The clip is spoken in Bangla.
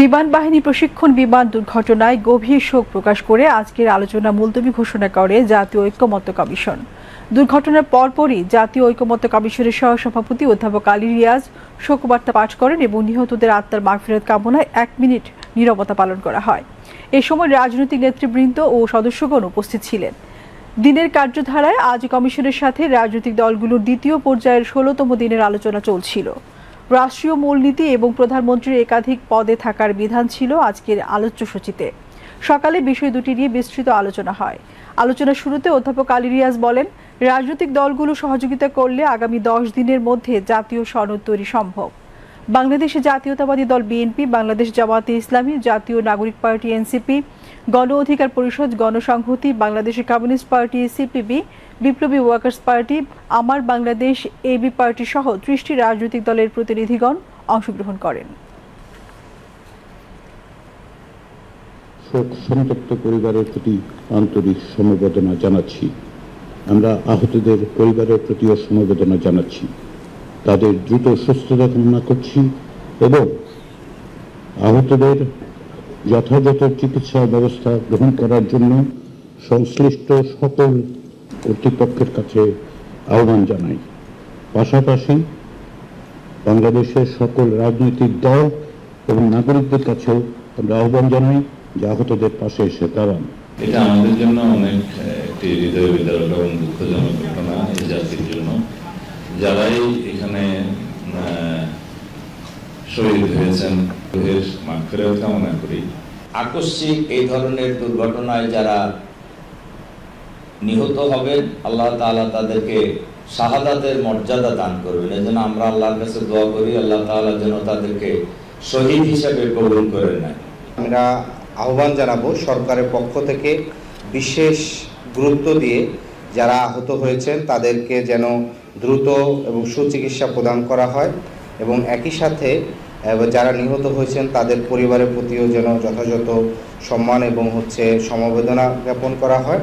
বিমান বাহিনী প্রশিক্ষণ বিমান দুর্ঘটনায় গভীর শোক প্রকাশ করে আজকের আলোচনা মুলতবি ঘোষণা করে জাতীয় ঐকমত্য কমিশন। দুর্ঘটনার পরপরই জাতীয় ঐকমত্য কমিশনের সহসভাপতি অধ্যাপক আলী রিয়াজ শোকবার্তা পাঠ করেন এবং নিহতদের আত্মার মাগফিরাত কামনায় 1 মিনিট নীরবতা পালন করা হয়। এ সময় রাজনৈতিক নেতৃবৃন্দ ও সদস্যগণ উপস্থিত ছিলেন। দিনের কার্যধারায় আজ কমিশনের সাথে রাজনৈতিক দলগুলোর দ্বিতীয় পর্যায়ের 16তম দিনের আলোচনা চলছিল। রাষ্ট্রীয় মূলনীতি এবং প্রধানমন্ত্রীর একাধিক পদে থাকার বিধান ছিল আজকের আলোচ্য সূচিতে। সকালে বিষয় দুটি নিয়ে বিস্তৃত আলোচনা হয়। আলোচনার শুরুতে অধ্যাপক আলী রিয়াজ বলেন, রাজনৈতিক দলগুলো সহযোগিতা করলে আগামী 10 দিনের মধ্যে জাতীয় সনদ তৈরি সম্ভব। বাংলাদেশ জাতীয়তাবাদী দল বিএনপি, বাংলাদেশ জামায়াতে ইসলামী, জাতীয় নাগরিক পার্টি এনসিপি, গণ অধিকার পরিষদ, গণসংহতি, বাংলাদেশ কমিউনিস্ট পার্টি সিপিবি, বিপ্লবী ওয়ার্কার্স পার্টি, আমার বাংলাদেশ এবি পার্টি সহ 30টি রাজনৈতিক দলের প্রতিনিধিগণ অংশগ্রহণ করেন। শোক সন্তপ্ত পরিবারের প্রতি আন্তরিক সমবেদনা জানাচ্ছি। আমরা আহতদের পরিবারের প্রতিও সমবেদনা জানাচ্ছি। তাদের দ্রুত সুস্থতা কামনা করছি এবং আহতদের যথাযথ চিকিৎসা ব্যবস্থা গ্রহণ করার জন্য সংশ্লিষ্ট সকল কর্তৃপক্ষের কাছে আহ্বান জানাই। পাশাপাশি বাংলাদেশের সকল রাজনৈতিক দল এবং নাগরিকদের কাছেও আমরা আহ্বান জানাই যে আহতদের পাশে এসে দাঁড়ান। এটা আমাদের জন্য অনেক একটি হৃদয় বিদারক এবং দুঃখজনক ঘটনা এই জাতির জন্য। যারাই এখানে শহীদ হয়েছেন তাদের মাগফিরাত কামনা করি। আকস্মিক এই ধরনের দুর্ঘটনায় যারা নিহত হবেন, আল্লাহ তাআলা তাদেরকে শাহাদাতের মর্যাদা দান করবেন। এজন্য আমরা আল্লাহর কাছে দোয়া করি, আল্লাহ তাআলা যেন তাদেরকে শহীদ হিসেবে কবুল করে নেন। আমরা আহ্বান জানাবো সরকারের পক্ষ থেকে বিশেষ গুরুত্ব দিয়ে যারা আহত হয়েছেন তাদেরকে যেন দ্রুত এবং সুচিকিৎসা প্রদান করা হয় এবং একই সাথে যারা নিহত হয়েছেন তাদের পরিবারের প্রতিও যেন যথাযথ সম্মান এবং সমবেদনা জ্ঞাপন করা হয়।